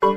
In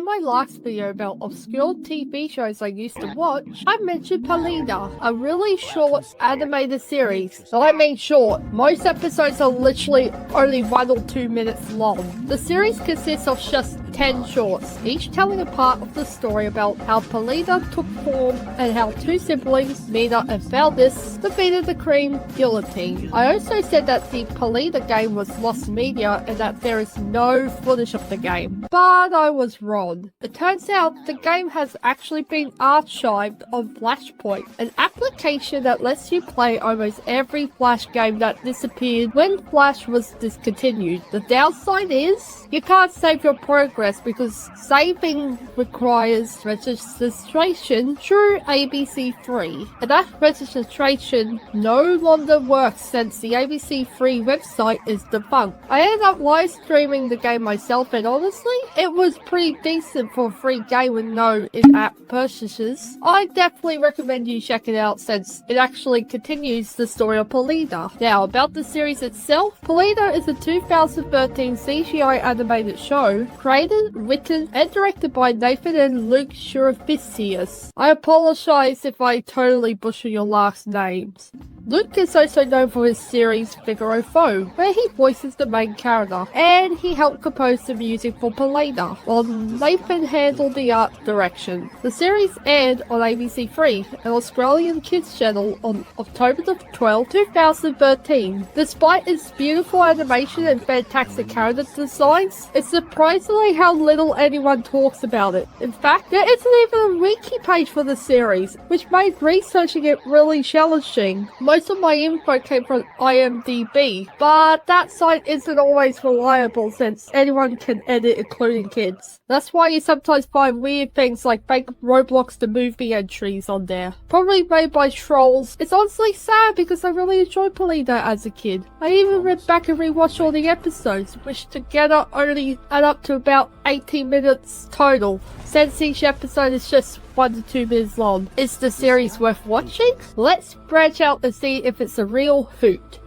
my last video about obscure TV shows I used to watch, I mentioned Peleda, a really short animated series. So I mean short. Most episodes are literally only 1 or 2 minutes long. The series consists of just 10 shorts, each telling a part of the story about how Peleda took form and how two siblings, Mina and Valdis, defeated the Cream Guillotine. I also said that the Peleda game was lost media and that there is no footage of the game, but I was wrong. It turns out the game has actually been archived on Flashpoint, an application that lets you play almost every Flash game that disappeared when Flash was discontinued. The downside is you can't save your progress because saving requires registration through ABC3, and that registration no longer works since the ABC3 website is defunct. I ended up live streaming the game myself, and honestly, it was pretty decent for a free game with no in-app purchases. I definitely recommend you check it out since it actually continues the story of Peleda. Now, about the series itself, Peleda is a 2013 CGI animated show created, written, and directed by Nathan and Luke Shurafisius. I apologize if I totally butcher your last names. Luke is also known for his series Figaro Foe, where he voices the main character, and he helped compose the music for Peleda, while Nathan handled the art direction. The series aired on ABC3, an Australian kids channel, on October 12, 2013. Despite its beautiful animation and fantastic character designs, it's surprisingly how little anyone talks about it. In fact, there isn't even a wiki page for the series, which made researching it really challenging. Most of my info came from IMDb, but that site isn't always reliable since anyone can edit, including kids. That's why you sometimes find weird things like fake Roblox the movie entries on there. Probably made by trolls. It's honestly sad because I really enjoyed Peleda as a kid. I even went back and rewatched all the episodes, which together only add up to about 18 minutes total, since each episode is just 1 to 2 minutes long. Is the series worth watching? Let's branch out and see if it's a real hoot.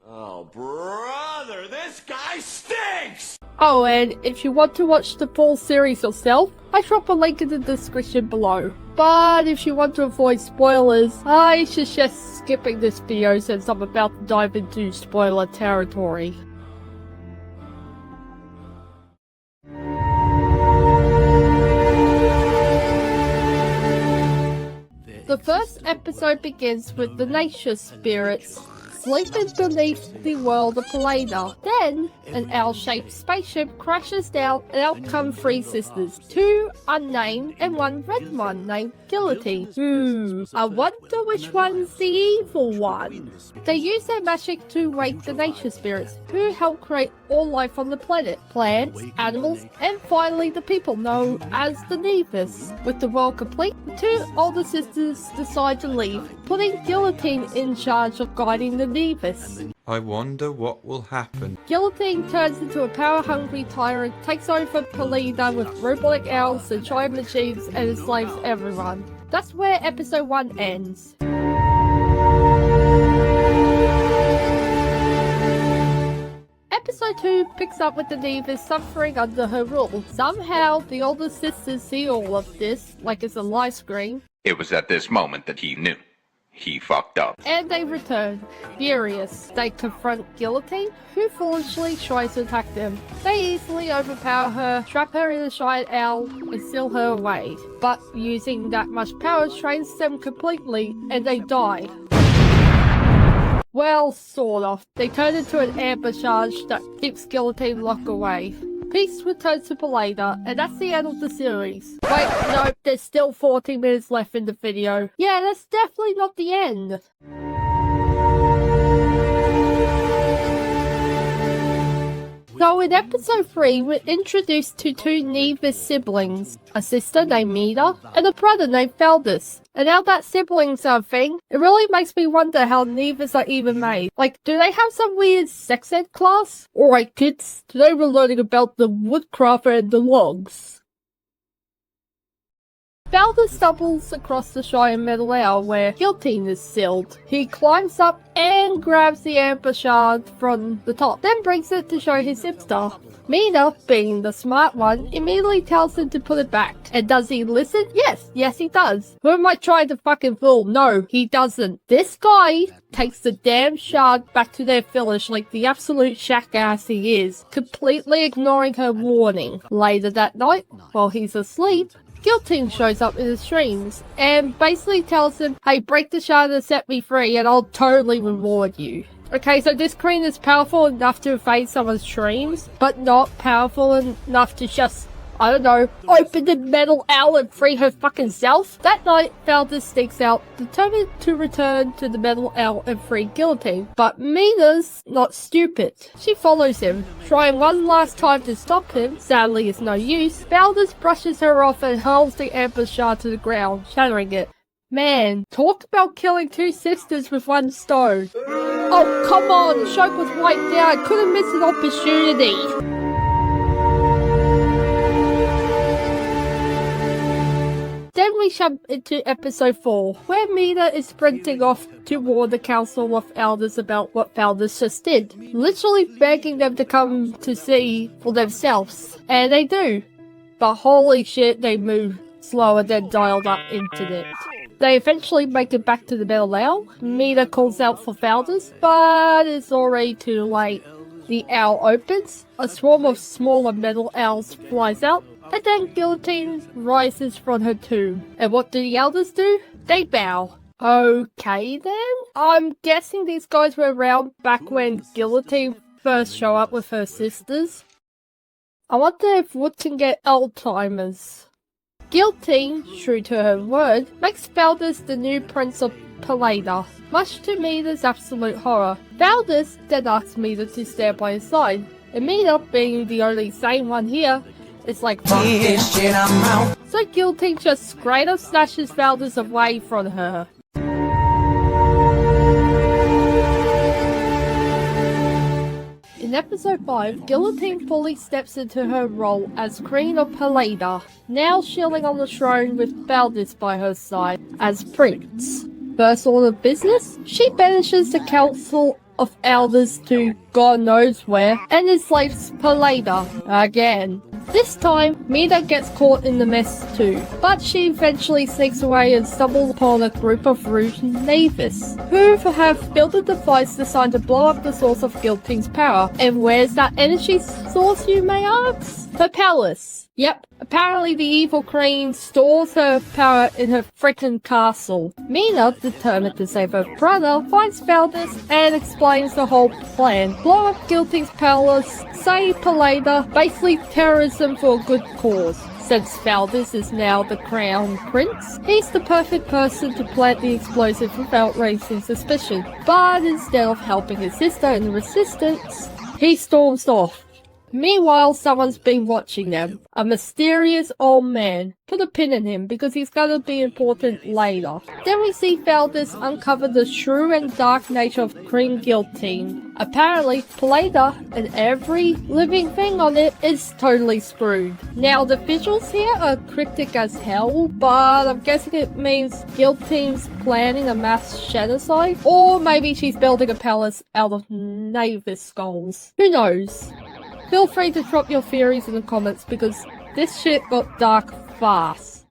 Oh, brother, this guy stinks! Oh, and if you want to watch the full series yourself, I drop a link in the description below. But if you want to avoid spoilers, I suggest skipping this video since I'm about to dive into spoiler territory. The first episode begins with the nature spirits sleeping beneath the world of Peleda. Then, an owl-shaped spaceship crashes down and out come 3 sisters, 2 unnamed and 1 red one named Guillotine. I wonder which one's the evil one. They use their magic to wake the nature spirits, who help create all life on the planet, plants, animals, and finally the people known as the Nevis. With the world complete, the 2 older sisters decide to leave, putting Guillotine in charge of guiding the Nevis. I wonder what will happen. Guillotine turns into a power-hungry tyrant, takes over Peleda with robotic owls and giant machines, and enslaves everyone. That's where episode 1 ends. Episode 2 picks up with the Nevis suffering under her rule. Somehow, the older sisters see all of this, like it's a live screen. It was at this moment that he knew. He fucked up. And they return, furious. They confront Guillotine, who foolishly tries to attack them. They easily overpower her, trap her in a giant owl, and seal her away. But using that much power drains them completely, and they die. Well, sort of. They turn into an amber charge that keeps Guillotine locked away. Peace returns to Peleda, and that's the end of the series. Wait, no, there's still 14 minutes left in the video. Yeah, that's definitely not the end. So in episode 3, we're introduced to 2 Nevis siblings, a sister named Mina and a brother named Valdis. And now that siblings are a thing, it really makes me wonder how Nevis are even made. Like, do they have some weird sex ed class? Alright kids, today we're learning about the woodcraft and the logs. Balder stumbles across the Shrine Metal Owl where Guillotine is sealed. He climbs up and grabs the Amber Shard from the top, then brings it to show his sister. Mina, being the smart one, immediately tells him to put it back. And does he listen? Yes he does. Who am I trying to fucking fool? No, he doesn't. This guy takes the damn shard back to their village like the absolute jackass he is, completely ignoring her warning. Later that night, while he's asleep, Guillotine shows up in his dreams and basically tells him, hey, break the shard and set me free and I'll totally reward you. Okay, so this queen is powerful enough to evade someone's dreams, but not powerful enough to just, I don't know, open the metal owl and free her fucking self? That night, Felder sneaks out, determined to return to the metal owl and free Guillotine. But Mina's not stupid. She follows him, trying one last time to stop him. Sadly, it's no use. Felder brushes her off and hurls the Amber Shard to the ground, shattering it. Man, talk about killing two sisters with one stone. Oh, come on, the show was wiped out. I couldn't miss an opportunity. Then we jump into episode 4, where Mina is sprinting off to warn the Council of Elders about what Felder just did, literally begging them to come to see for themselves. And they do. But holy shit, they move slower than dialed up internet. They eventually make it back to the metal owl. Mina calls out for Felders, but it's already too late. The owl opens, a swarm of smaller metal owls flies out, and then Guillotine rises from her tomb. And what do the elders do? They bow. Okay then? I'm guessing these guys were around back when Guillotine first showed up with her sisters. I wonder if Wood can get Alzheimer's. Guillotine, true to her word, makes Felders the new Prince of Peleda, much to Mina's absolute horror. Felders then asks Mina to stand by his side, and Mina, being the only sane one here, is like, fuck this shit, I'm out. So Guillotine just straight up snatches Felders away from her. In episode 5, Guillotine fully steps into her role as Queen of Peleda, now chilling on the throne with Felders by her side as Prince. First order of business, she banishes the Council of Elders to God knows where and enslaves Peleda again. This time, Mina gets caught in the mess too, but she eventually sneaks away and stumbles upon a group of rude neighbors, who have built a device designed to blow up the source of Guillotine's power. And where's that energy source, you may ask? Her palace. Yep, apparently the evil queen stores her power in her frickin' castle. Mina, determined to save her brother, finds Felders and explains the whole plan. Blow up Guillotine's palace, save Peleda, basically terrorism for a good cause. Since Felders is now the crown prince, he's the perfect person to plant the explosive without raising suspicion. But instead of helping his sister in the resistance, he storms off. Meanwhile, someone's been watching them. A mysterious old man. Put a pin in him because he's gonna be important later. Then we see Felders uncover the true and dark nature of Queen Guillotine. Apparently, Peleda and every living thing on it is totally screwed. Now, the visuals here are cryptic as hell, but I'm guessing it means Guillotine's planning a mass genocide, or maybe she's building a palace out of Navis skulls. Who knows? Feel free to drop your theories in the comments because this shit got dark fast.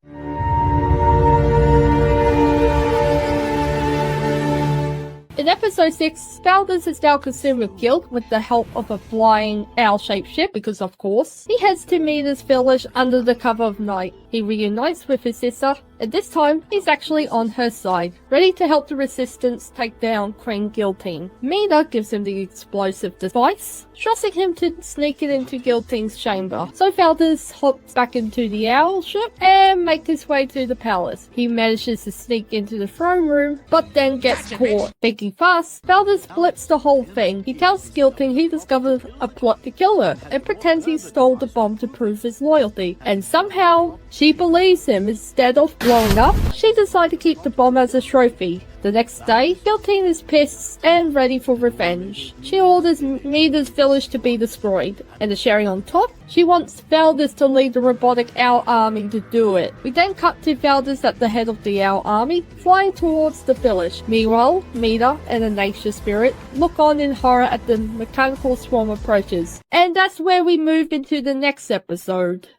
In episode 6, Felders is now consumed with guilt with the help of a flying owl-shaped ship because, of course, he heads to Mina's village under the cover of night. He reunites with his sister, and this time, he's actually on her side, ready to help the resistance take down Queen Guillotine. Mina gives him the explosive device, trusting him to sneak it into Guillotine's chamber. So Felders hops back into the owl ship and makes his way to the palace. He manages to sneak into the throne room, but then gets caught. Thinking fast, Felders flips the whole thing. He tells Guillotine he discovered a plot to kill her, and pretends he stole the bomb to prove his loyalty. And somehow, she She believes him. Instead of blowing up, she decides to keep the bomb as a trophy. The next day, Guillotine is pissed and ready for revenge. She orders Mida's village to be destroyed, and the cherry on top, she wants Valdez to lead the robotic Owl army to do it. We then cut to Valdez at the head of the Owl army, flying towards the village. Meanwhile, Mida and the nature spirit look on in horror at the mechanical swarm approaches. And that's where we move into the next episode.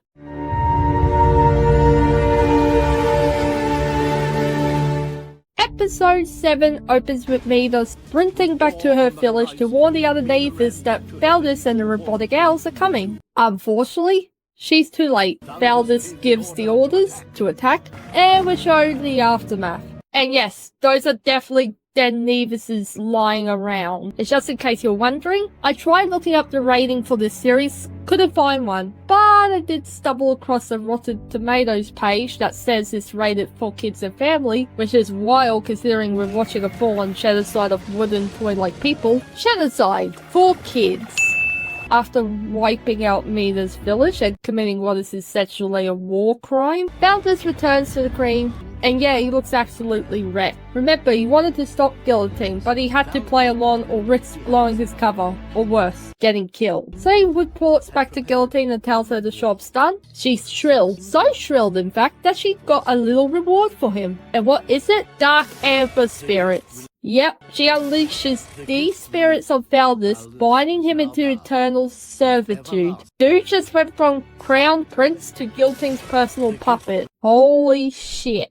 Episode 7 opens with Mida sprinting back to her village to warn the other neighbors that Valdez and the robotic owls are coming. Unfortunately, she's too late. Valdez gives the orders to attack, and we're shown the aftermath. And yes, those are definitely dead Nevises lying around. And just in case you're wondering, I tried looking up the rating for this series, couldn't find one, but I did stumble across a Rotten Tomatoes page that says it's rated for kids and family, which is wild considering we're watching a full-on genocide of wooden toy-like people. Genocide for kids. After wiping out Mida's village and committing what is essentially a war crime, Valdez returns to the cream. And yeah, he looks absolutely wrecked. Remember, he wanted to stop Guillotine, but he had to play along or risk blowing his cover, or worse, getting killed. So he reports back to Guillotine and tells her the job's done. She's thrilled, so thrilled in fact, that she got a little reward for him. And what is it? Dark Amber Spirits. Yep, she unleashes these spirits of Valdez, binding him into eternal servitude. Dude just went from crown prince to Guillotine's personal puppet. Holy shit.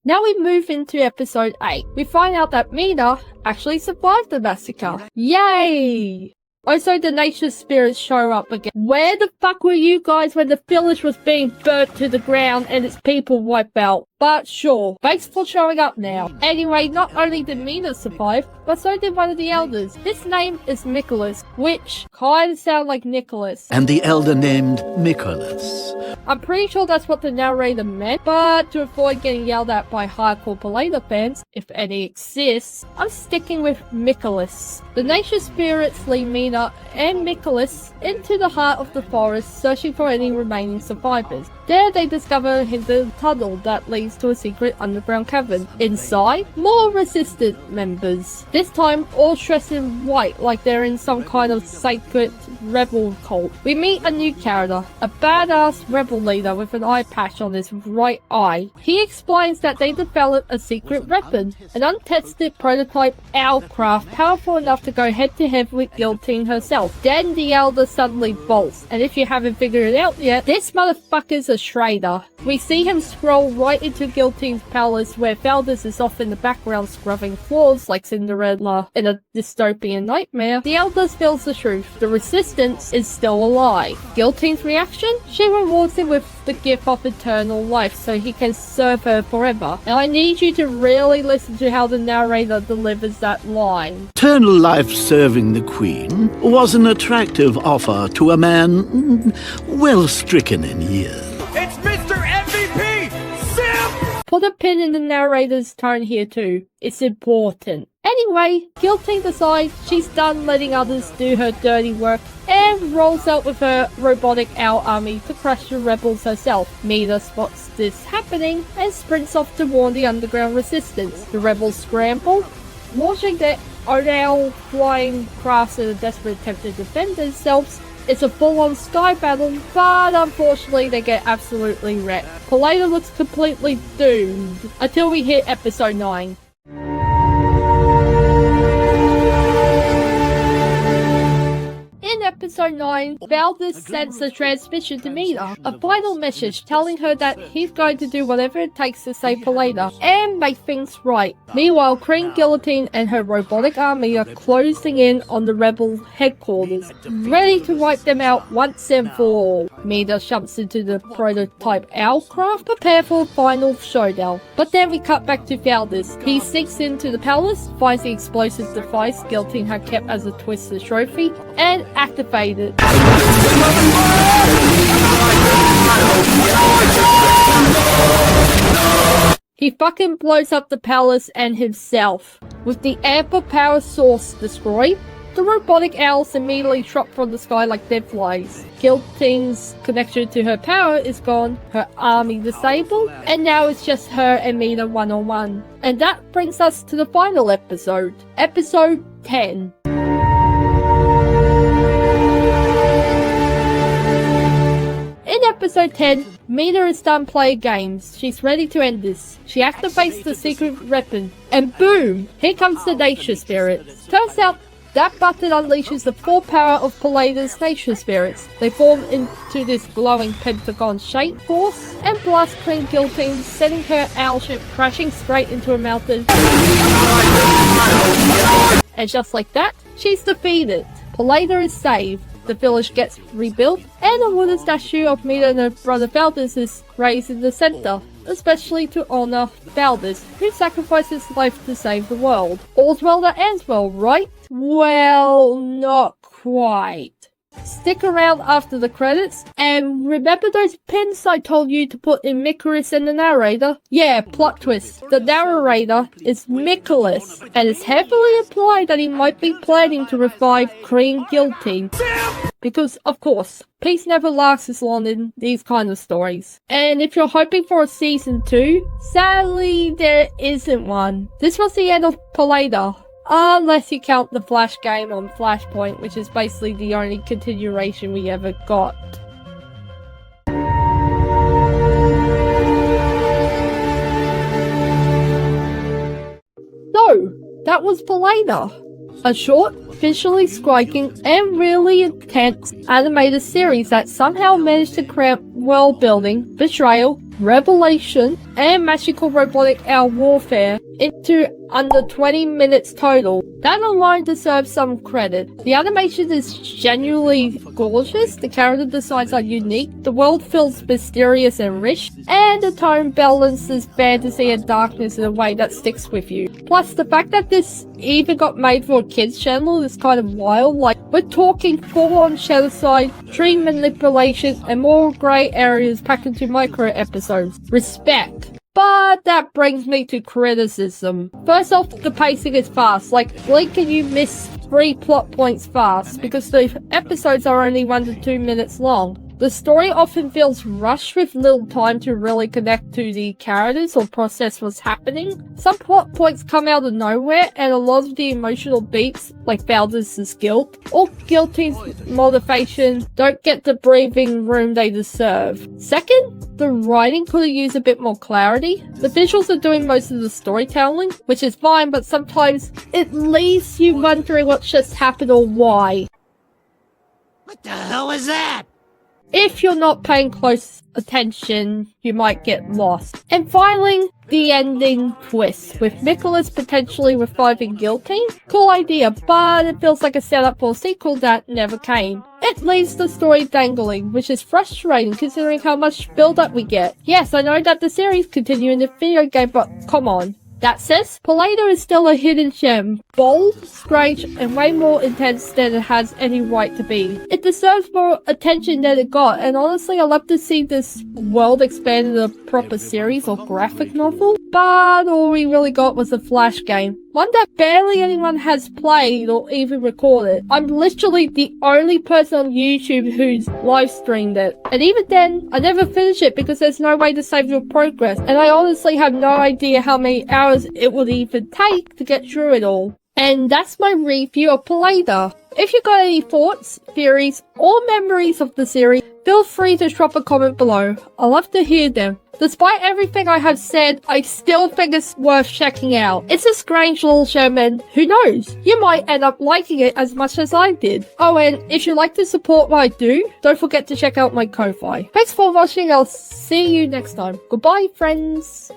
Now we move into episode 8. We find out that Mida actually survived the massacre. Yay! Also, the nature spirits show up again. Where the fuck were you guys when the village was being burnt to the ground and its people wiped out? But sure, thanks for showing up now. Anyway, not only did Mina survive, but so did one of the elders. His name is Nicholas, which kinda sound like Nicholas. And the elder named Nicholas. I'm pretty sure that's what the narrator meant, but to avoid getting yelled at by hardcore Peleda fans, if any exists, I'm sticking with Nicholas. The nature spirits lead Mina and Nicholas into the heart of the forest, searching for any remaining survivors. There they discover a hidden tunnel that leads to a secret underground cavern. Inside, more resistance members. This time, all dressed in white like they're in some kind of sacred rebel cult. We meet a new character, a badass rebel leader with an eye patch on his right eye. He explains that they developed a secret weapon, an untested prototype owlcraft powerful enough to go head to head with Guillotine herself. Then the elder suddenly bolts, and if you haven't figured it out yet, this motherfucker's a traitor. We see him scroll right into Guillotine's palace where Valdez is off in the background scrubbing floors like Cinderella in a dystopian nightmare. The elder spills the truth. The resistance is still alive. Guillotine's reaction? She rewards him with the gift of eternal life so he can serve her forever. And I need you to really listen to how the narrator delivers that line. Eternal life serving the Queen was an attractive offer to a man well stricken in years. It's Mr. MVP! Simp! Put a pin in the narrator's tone here too. It's important. Anyway, Guillotine decides she's done letting others do her dirty work and rolls out with her robotic owl army to crush the rebels herself. Mida spots this happening and sprints off to warn the underground resistance. The rebels scramble, launching their own owl flying crafts in a desperate attempt to defend themselves. It's a full-on sky battle, but unfortunately they get absolutely wrecked. Peleda looks completely doomed until we hit episode 9. In episode 9, Valdez sends a transmission to Mina, a final message telling her that he's going to do whatever it takes to save Peleda and make things right. Meanwhile, Queen Guillotine and her robotic army are closing in on the rebel headquarters, ready to wipe them out once and for all. Mina jumps into the prototype owlcraft, prepare for a final showdown. But then we cut back to Valdez. He sneaks into the palace, finds the explosive device Guillotine had kept as a twisted trophy, and activated. He fucking blows up the palace and himself. With the amper power source destroyed, The robotic owls immediately drop from the sky like dead flies. Guilteen's connection to her power is gone, her army disabled, and now it's just her and Mina one-on-one. And that brings us to the final episode. Episode 10. In episode 10, Mina is done playing games. She's ready to end this. She activates the secret weapon, and boom! Here comes the nature spirit. Turns out that button unleashes the full power of Peleda's nature spirits. They form into this glowing pentagon-shaped force and blast Queen Guillotine, sending her owl ship crashing straight into a mountain. And just like that, she's defeated. Peleda is saved. The village gets rebuilt, and a wooden statue of Mina and her brother Valdez is raised in the center, especially to honor Valdez, who sacrificed his life to save the world. All's well that ends well, right? Well, not quite. Stick around after the credits, and remember those pins I told you to put in Mikolas and the narrator? Yeah, plot twist. The narrator is Mikolas, and it's heavily implied that he might be planning to revive Queen Guillotine. Because, of course, peace never lasts as long in these kind of stories. And if you're hoping for a season 2, sadly there isn't one. This was the end of Peleda. Unless you count the Flash game on Flashpoint, which is basically the only continuation we ever got. So, that was Peleda. A short, visually striking, and really intense animated series that somehow managed to cram world building, betrayal, revelation, and magical robotic owl warfare into under 20 minutes total. That alone deserves some credit. The animation is genuinely gorgeous, the character designs are unique, the world feels mysterious and rich, and the tone balances fantasy and darkness in a way that sticks with you. Plus, the fact that this even got made for a kids channel is kind of wild. Like, we're talking full-on shadowside, dream manipulation, and more grey areas packed into micro episodes. Respect. But that brings me to criticism. First off, the pacing is fast. Like, blink and you miss 3 plot points fast, because the episodes are only 1 to 2 minutes long. The story often feels rushed with little time to really connect to the characters or process what's happening. Some plot points come out of nowhere, and a lot of the emotional beats, like Valdez's guilt or Guiltone's motivation, don't get the breathing room they deserve. Second, the writing could have used a bit more clarity. The visuals are doing most of the storytelling, which is fine, but sometimes it leaves you wondering what just happened or why. What the hell is that? If you're not paying close attention, you might get lost. And finally, the ending twist, with Mikolas potentially reviving Guillotine. Cool idea, but it feels like a setup for a sequel that never came. It leaves the story dangling, which is frustrating considering how much build-up we get. Yes, I know that the series continues in the video game, but come on. That says, Peleda is still a hidden gem, bold, strange, and way more intense than it has any right to be. It deserves more attention than it got, and honestly, I'd love to see this world expand into a proper series or graphic novel, but all we really got was a Flash game. One that barely anyone has played or even recorded. I'm literally the only person on YouTube who's live streamed it. And even then, I never finished it because there's no way to save your progress. And I honestly have no idea how many hours it would even take to get through it all. And that's my review of Peleda. If you got any thoughts, theories, or memories of the series, feel free to drop a comment below. I love to hear them. Despite everything I have said, I still think it's worth checking out. It's a strange little show, and who knows, you might end up liking it as much as I did. Oh, and if you like to support what I do, don't forget to check out my Ko-Fi. Thanks for watching, I'll see you next time. Goodbye, friends.